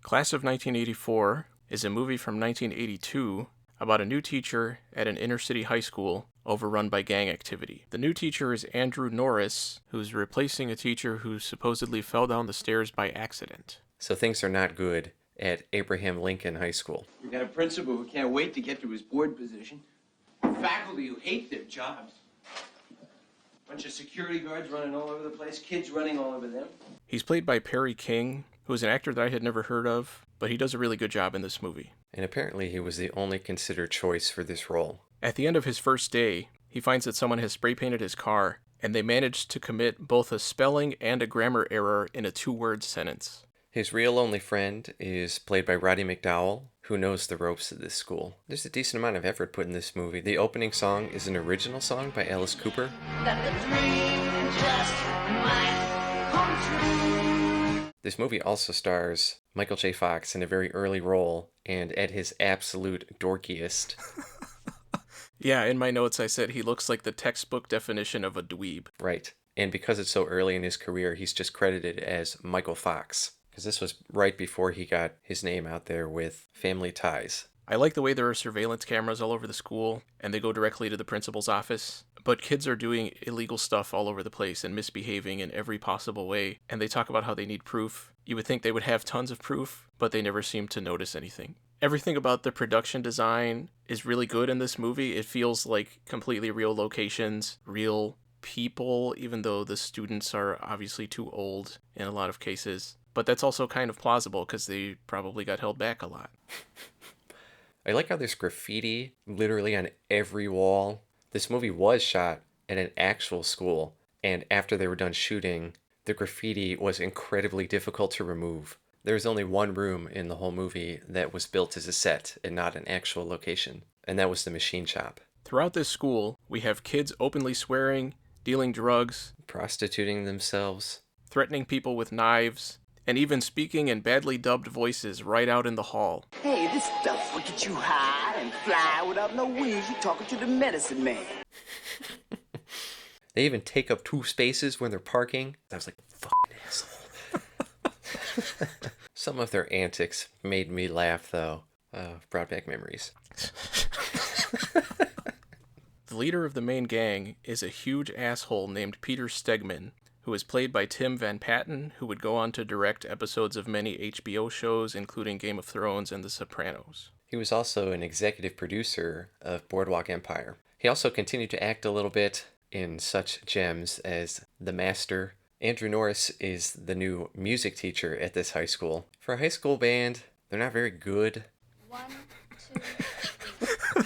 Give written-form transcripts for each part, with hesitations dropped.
Class of 1984 is a movie from 1982 about a new teacher at an inner-city high school overrun by gang activity. The new teacher is Andrew Norris, who's replacing a teacher who supposedly fell down the stairs by accident. So things are not good at Abraham Lincoln High School. We've got a principal who can't wait to get to his board position. Faculty who hate their jobs. Bunch of security guards running all over the place, kids running all over them. He's played by Perry King, who is an actor that I had never heard of, but he does a really good job in this movie. And apparently he was the only considered choice for this role. At the end of his first day, he finds that someone has spray painted his car, and they managed to commit both a spelling and a grammar error in a 2-word sentence. His real only friend is played by Roddy McDowell, who knows the ropes of this school. There's a decent amount of effort put in this movie. The opening song is an original song by Alice Cooper. That the dream just might come true. This movie also stars Michael J. Fox in a very early role and at his absolute dorkiest. Yeah, in my notes I said he looks like the textbook definition of a dweeb. Right. And because it's so early in his career, he's just credited as Michael Fox. Because this was right before he got his name out there with Family Ties. I like the way there are surveillance cameras all over the school, and they go directly to the principal's office. But kids are doing illegal stuff all over the place and misbehaving in every possible way, and they talk about how they need proof. You would think they would have tons of proof, but they never seem to notice anything. Everything about the production design is really good in this movie. It feels like completely real locations, real people, even though the students are obviously too old in a lot of cases. But that's also kind of plausible because they probably got held back a lot. I like how there's graffiti literally on every wall. This movie was shot at an actual school, and after they were done shooting, the graffiti was incredibly difficult to remove. There was only one room in the whole movie that was built as a set and not an actual location, and that was the machine shop. Throughout this school, we have kids openly swearing, dealing drugs, Prostituting themselves. threatening people with knives, and even speaking in badly dubbed voices right out in the hall. Hey, this stuff will get you high and fly without no wings. You talking to the medicine man. They even take up 2 spaces when they're parking. I was like, fucking asshole. Some of their antics made me laugh, though. Brought back memories. The leader of the main gang is a huge asshole named Peter Stegman, who is played by Tim Van Patten, who would go on to direct episodes of many HBO shows, including Game of Thrones and The Sopranos. He was also an executive producer of Boardwalk Empire. He also continued to act a little bit in such gems as The Master. Andrew Norris is the new music teacher at this high school. For a high school band, they're not very good. 1, 2, 3.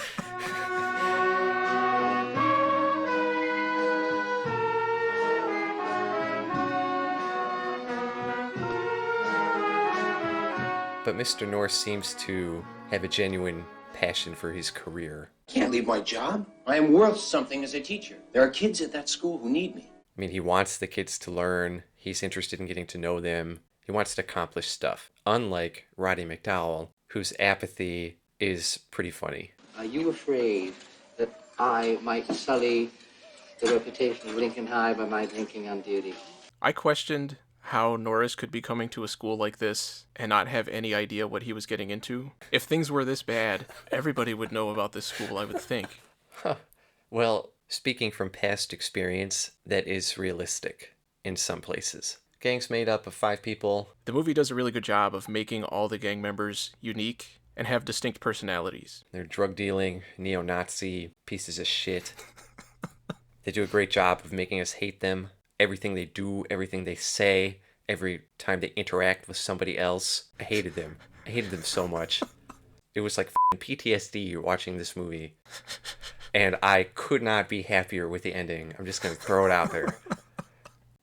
But Mr. Norris seems to have a genuine passion for his career. Can't leave my job. I am worth something as a teacher. There are kids at that school who need me. I mean, he wants the kids to learn. He's interested in getting to know them. He wants to accomplish stuff. Unlike Roddy McDowell, whose apathy is pretty funny. Are you afraid that I might sully the reputation of Lincoln High by my drinking on duty? I questioned how Norris could be coming to a school like this and not have any idea what he was getting into. If things were this bad, everybody would know about this school, I would think. Huh. Well, speaking from past experience, that is realistic in some places. Gang's made up of 5 people. The movie does a really good job of making all the gang members unique and have distinct personalities. They're drug-dealing, neo-Nazi pieces of shit. They do a great job of making us hate them. Everything they do, everything they say, every time they interact with somebody else. I hated them. I hated them so much. It was like PTSD watching this movie. And I could not be happier with the ending. I'm just going to throw it out there.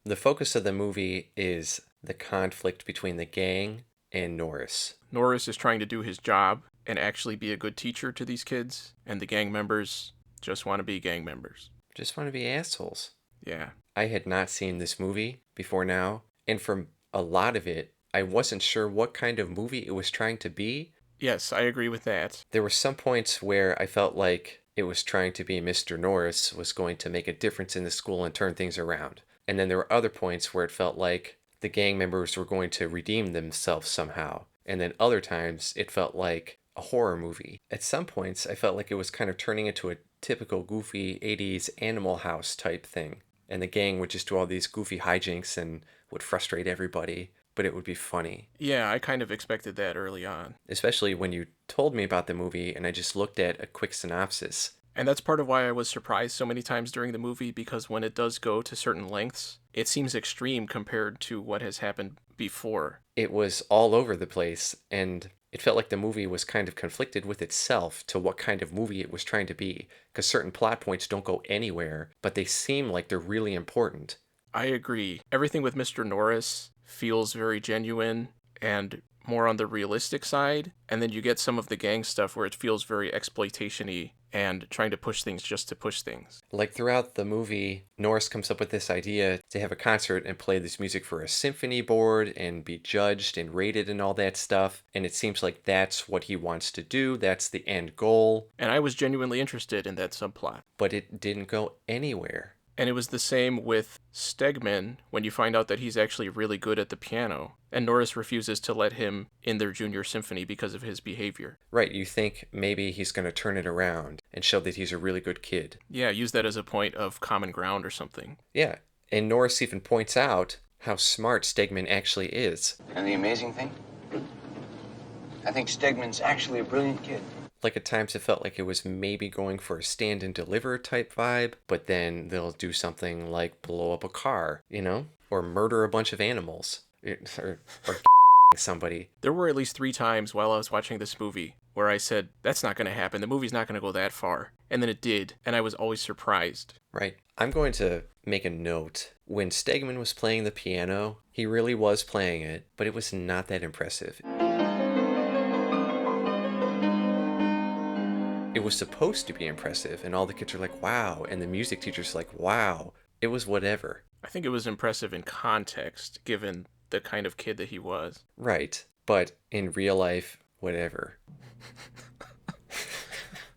The focus of the movie is the conflict between the gang and Norris. Norris is trying to do his job and actually be a good teacher to these kids, and the gang members just want to be gang members. Just want to be assholes. Yeah. I had not seen this movie before now, and from a lot of it, I wasn't sure what kind of movie it was trying to be. Yes, I agree with that. There were some points where I felt like it was trying to be Mr. Norris was going to make a difference in the school and turn things around. And then there were other points where it felt like the gang members were going to redeem themselves somehow. and then other times it felt like a horror movie. At some points, I felt like it was kind of turning into a typical goofy 80s Animal House type thing, and the gang would just do all these goofy hijinks and would frustrate everybody, but it would be funny. Yeah, I kind of expected that early on. Especially when you told me about the movie and I just looked at a quick synopsis. And that's part of why I was surprised so many times during the movie, because when it does go to certain lengths, it seems extreme compared to what has happened before. It was all over the place, and it felt like the movie was kind of conflicted with itself to what kind of movie it was trying to be, because certain plot points don't go anywhere, but they seem like they're really important. I agree. Everything with Mr. Norris feels very genuine and more on the realistic side, and then you get some of the gang stuff where it feels very exploitation-y and trying to push things just to push things. Like throughout the movie, Norris comes up with this idea to have a concert and play this music for a symphony board and be judged and rated and all that stuff, and it seems like that's what he wants to do, that's the end goal. And I was genuinely interested in that subplot. But it didn't go anywhere. And it was the same with Stegman when you find out that he's actually really good at the piano, and Norris refuses to let him in their junior symphony because of his behavior. Right, you think maybe he's going to turn it around and show that he's a really good kid. Yeah, use that as a point of common ground or something. Yeah, and Norris even points out how smart Stegman actually is. And the amazing thing? I think Stegman's actually a brilliant kid. Like at times it felt like it was maybe going for a stand and deliver type vibe, but then they'll do something like blow up a car, you know? Or murder a bunch of animals. Or somebody. There were at least 3 times while I was watching this movie where I said, that's not going to happen. The movie's not going to go that far. And then it did, and I was always surprised. Right. I'm going to make a note. When Stegman was playing the piano, he really was playing it, but it was not that impressive. It was supposed to be impressive, and all the kids are like, wow, and the music teacher's like, wow. It was whatever. I think it was impressive in context, given the kind of kid that he was. Right, but in real life, whatever.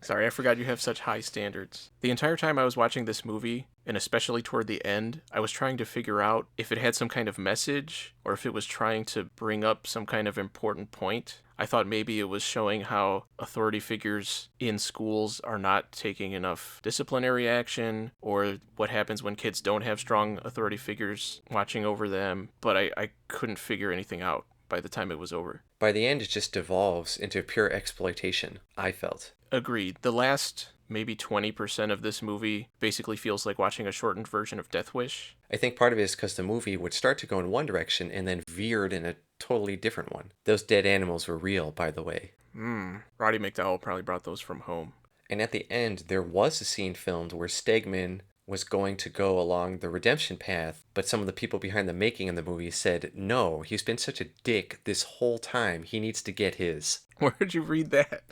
Sorry, I forgot you have such high standards. The entire time I was watching this movie, and especially toward the end, I was trying to figure out if it had some kind of message, or if it was trying to bring up some kind of important point. I thought maybe it was showing how authority figures in schools are not taking enough disciplinary action, or what happens when kids don't have strong authority figures watching over them, but I couldn't figure anything out by the time it was over. By the end, it just devolves into pure exploitation, I felt. Agreed. The last maybe 20% of this movie basically feels like watching a shortened version of Death Wish. I think part of it is because the movie would start to go in one direction and then veered in a totally different one. Those dead animals were real, by the way. Roddy McDowell probably brought those from home. And at the end, there was a scene filmed where Stegman was going to go along the redemption path, but some of the people behind the making of the movie said, no, he's been such a dick this whole time. He needs to get his. Where did you read that?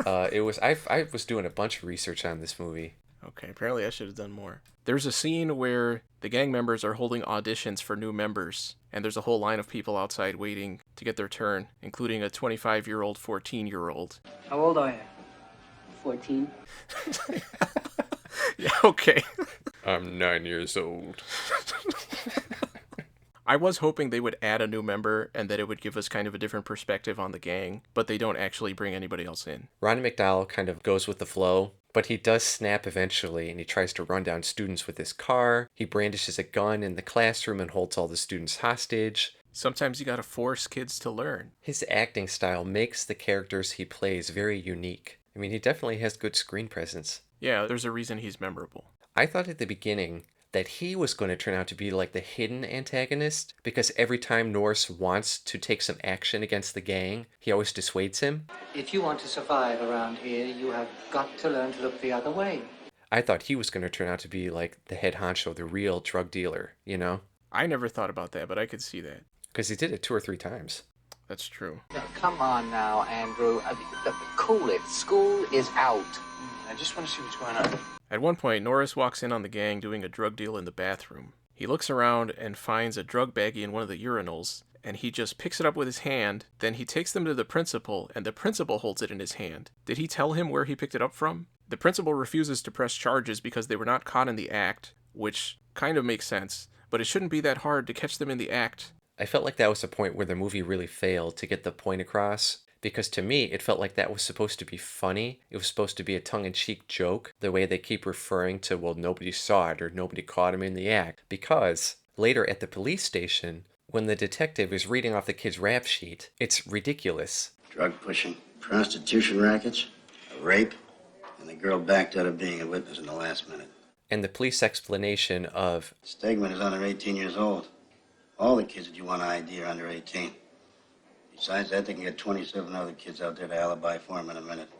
I was doing a bunch of research on this movie. Okay, apparently I should have done more. There's a scene where the gang members are holding auditions for new members, and there's a whole line of people outside waiting to get their turn, including a 25-year-old, 14-year-old. How old are you? 14. Yeah, okay. I'm 9 years old. I was hoping they would add a new member and that it would give us kind of a different perspective on the gang, but they don't actually bring anybody else in. Roddy McDowell kind of goes with the flow, but he does snap eventually, and he tries to run down students with his car. He brandishes a gun in the classroom and holds all the students hostage. Sometimes you gotta force kids to learn. His acting style makes the characters he plays very unique. I mean, he definitely has good screen presence. Yeah, there's a reason he's memorable. I thought at the beginning that he was going to turn out to be like the hidden antagonist, because every time Norris wants to take some action against the gang, he always dissuades him. If you want to survive around here, you have got to learn to look the other way. I thought he was going to turn out to be like the head honcho, the real drug dealer, you know? I never thought about that, but I could see that. Because he did it 2 or 3 times. That's true. Now, come on now, Andrew. Cool it. School is out. I just want to see what's going on. At one point, Norris walks in on the gang doing a drug deal in the bathroom. He looks around and finds a drug baggie in one of the urinals, and he just picks it up with his hand. Then he takes them to the principal, and the principal holds it in his hand. Did he tell him where he picked it up from? The principal refuses to press charges because they were not caught in the act, which kind of makes sense, but it shouldn't be that hard to catch them in the act. I felt like that was the point where the movie really failed to get the point across. Because to me, it felt like that was supposed to be funny. It was supposed to be a tongue-in-cheek joke, the way they keep referring to, well, nobody saw it or nobody caught him in the act. Because later at the police station, when the detective is reading off the kid's rap sheet, it's ridiculous. Drug pushing, prostitution rackets, a rape, and the girl backed out of being a witness in the last minute. And the police explanation of, Stegman is under 18 years old. All the kids that you want to ID are under 18. Besides that, they can get 27 other kids out there to alibi for him in a minute.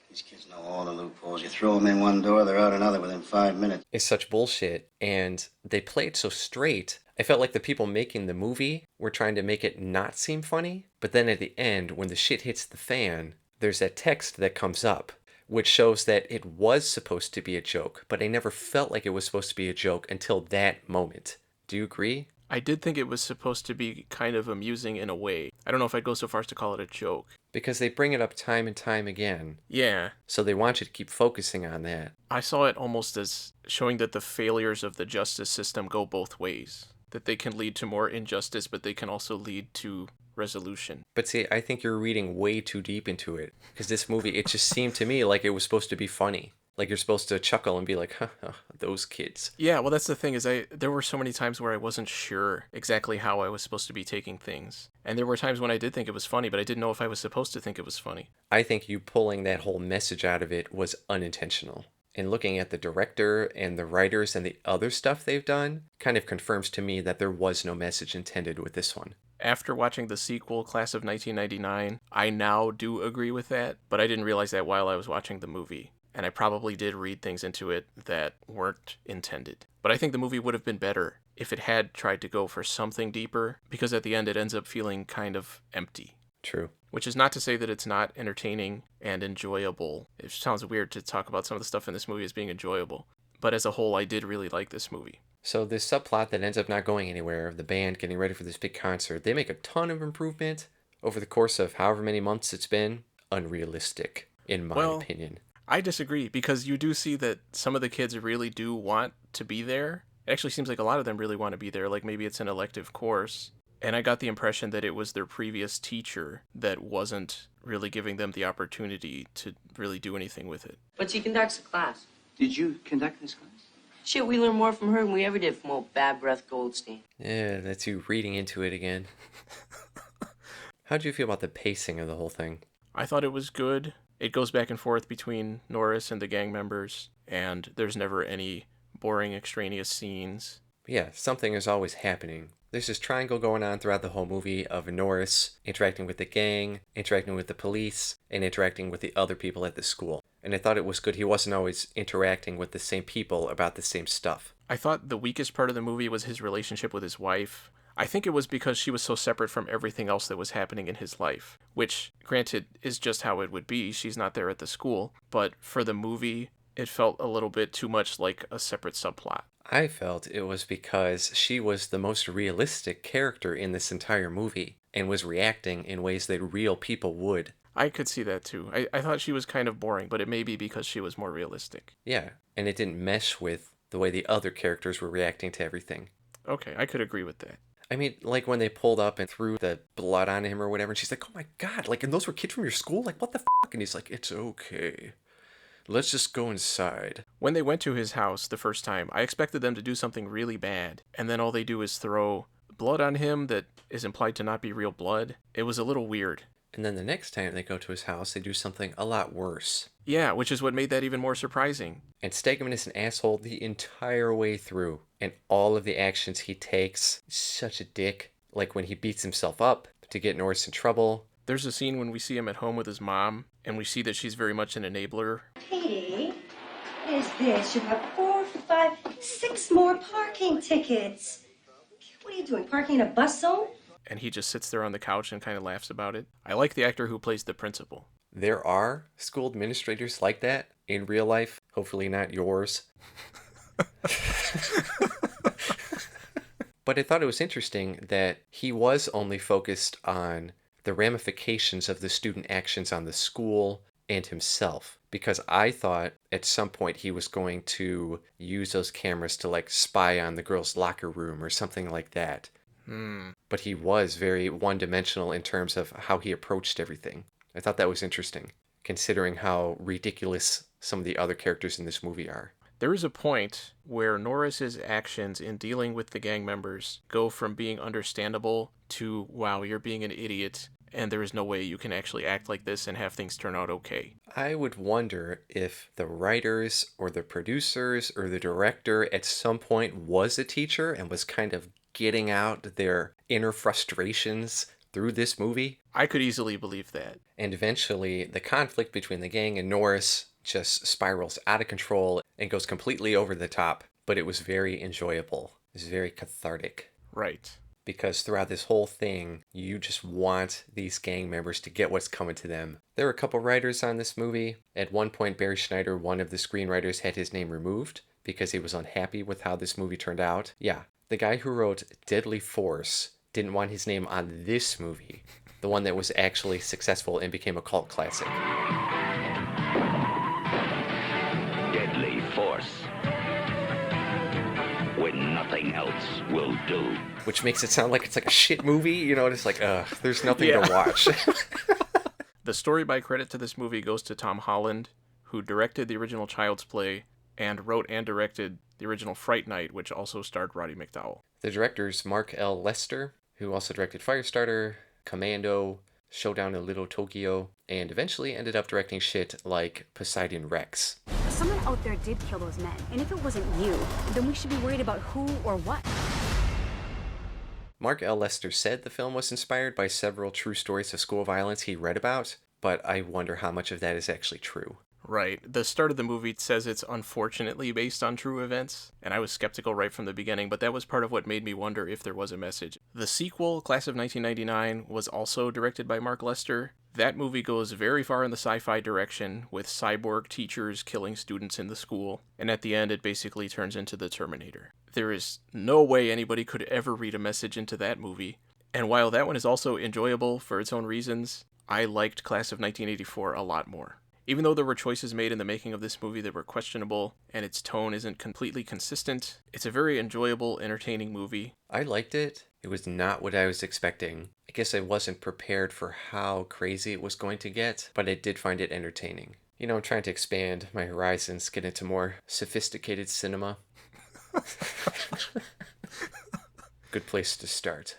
These kids know all the loopholes. You throw them in one door, they're out another within 5 minutes. is such bullshit, and they play it so straight. I felt like the people making the movie were trying to make it not seem funny, but then at the end, when the shit hits the fan, there's that text that comes up, which shows that it was supposed to be a joke, but I never felt like it was supposed to be a joke until that moment. Do you agree? I did think it was supposed to be kind of amusing in a way. I don't know if I'd go so far as to call it a joke. Because they bring it up time and time again. Yeah. So they want you to keep focusing on that. I saw it almost as showing that the failures of the justice system go both ways. That they can lead to more injustice, but they can also lead to resolution. But see, I think you're reading way too deep into it. Because this movie, it just seemed to me like it was supposed to be funny. Like you're supposed to chuckle and be like, those kids. Yeah, well, that's the thing is there were so many times where I wasn't sure exactly how I was supposed to be taking things. And there were times when I did think it was funny, but I didn't know if I was supposed to think it was funny. I think you pulling that whole message out of it was unintentional. And looking at the director and the writers and the other stuff they've done kind of confirms to me that there was no message intended with this one. After watching the sequel, Class of 1999, I now do agree with that, but I didn't realize that while I was watching the movie. And I probably did read things into it that weren't intended. But I think the movie would have been better if it had tried to go for something deeper, because at the end it ends up feeling kind of empty. True. Which is not to say that it's not entertaining and enjoyable. It sounds weird to talk about some of the stuff in this movie as being enjoyable. But as a whole, I did really like this movie. So this subplot that ends up not going anywhere, of the band getting ready for this big concert, they make a ton of improvement over the course of however many months it's been. Unrealistic, in my opinion. I disagree, because you do see that some of the kids really do want to be there. It actually seems like a lot of them really want to be there, like maybe it's an elective course. And I got the impression that it was their previous teacher that wasn't really giving them the opportunity to really do anything with it. But she conducts the class. Did you conduct this class? Shit, we learned more from her than we ever did from old Bad Breath Goldstein. Yeah, that's you reading into it again. How'd you feel about the pacing of the whole thing? I thought it was good. It goes back and forth between Norris and the gang members, and there's never any boring extraneous scenes. Yeah, something is always happening. There's this triangle going on throughout the whole movie of Norris interacting with the gang, interacting with the police, and interacting with the other people at the school. And I thought it was good he wasn't always interacting with the same people about the same stuff. I thought the weakest part of the movie was his relationship with his wife. I think it was because she was so separate from everything else that was happening in his life, which, granted, is just how it would be. She's not there at the school. But for the movie, it felt a little bit too much like a separate subplot. I felt it was because she was the most realistic character in this entire movie and was reacting in ways that real people would. I could see that too. I thought she was kind of boring, but it may be because she was more realistic. Yeah, and it didn't mesh with the way the other characters were reacting to everything. Okay, I could agree with that. I mean, like when they pulled up and threw the blood on him or whatever, and she's like, oh my god, like, and those were kids from your school? Like, what the fuck? And he's like, it's okay. Let's just go inside. When they went to his house the first time, I expected them to do something really bad, and then all they do is throw blood on him that is implied to not be real blood. It was a little weird. And then the next time they go to his house, they do something a lot worse. Yeah, which is what made that even more surprising. And Stegman is an asshole the entire way through. And all of the actions he takes, such a dick. Like when he beats himself up to get Norris in trouble. There's a scene when we see him at home with his mom, and we see that she's very much an enabler. Katie, what is this? You have 4, 5, 6 more parking tickets. What are you doing, parking in a bus zone? And he just sits there on the couch and kind of laughs about it. I like the actor who plays the principal. There are school administrators like that in real life. Hopefully not yours. But I thought it was interesting that he was only focused on the ramifications of the student actions on the school and himself. Because I thought at some point he was going to use those cameras to like spy on the girls' locker room or something like that. But he was very one-dimensional in terms of how he approached everything. I thought that was interesting, considering how ridiculous some of the other characters in this movie are. There is a point where Norris's actions in dealing with the gang members go from being understandable to, wow, you're being an idiot, and there is no way you can actually act like this and have things turn out okay. I would wonder if the writers or the producers or the director at some point was a teacher and was kind of getting out their inner frustrations through this movie. I could easily believe that. And eventually, the conflict between the gang and Norris just spirals out of control and goes completely over the top. But it was very enjoyable. It was very cathartic. Right. Because throughout this whole thing, you just want these gang members to get what's coming to them. There were a couple writers on this movie. At one point, Barry Schneider, one of the screenwriters, had his name removed because he was unhappy with how this movie turned out. Yeah, the guy who wrote Deadly Force didn't want his name on this movie, the one that was actually successful and became a cult classic. Deadly Force. When nothing else will do. Which makes it sound like it's like a shit movie, you know, it's like, there's nothing to watch. The story by credit to this movie goes to Tom Holland, who directed the original Child's Play and wrote and directed the original Fright Night, which also starred Roddy McDowall. The director's Mark L. Lester, who also directed Firestarter, Commando, Showdown in Little Tokyo, and eventually ended up directing shit like Poseidon Rex. Someone out there did kill those men, and if it wasn't you, then we should be worried about who or what. Mark L. Lester said the film was inspired by several true stories of school violence he read about, but I wonder how much of that is actually true. Right. The start of the movie says it's unfortunately based on true events, and I was skeptical right from the beginning, but that was part of what made me wonder if there was a message. The sequel, Class of 1999, was also directed by Mark Lester. That movie goes very far in the sci-fi direction, with cyborg teachers killing students in the school, and at the end it basically turns into the Terminator. There is no way anybody could ever read a message into that movie, and while that one is also enjoyable for its own reasons, I liked Class of 1984 a lot more. Even though there were choices made in the making of this movie that were questionable, and its tone isn't completely consistent, it's a very enjoyable, entertaining movie. I liked it. It was not what I was expecting. I guess I wasn't prepared for how crazy it was going to get, but I did find it entertaining. You know, I'm trying to expand my horizons, get into more sophisticated cinema. Good place to start.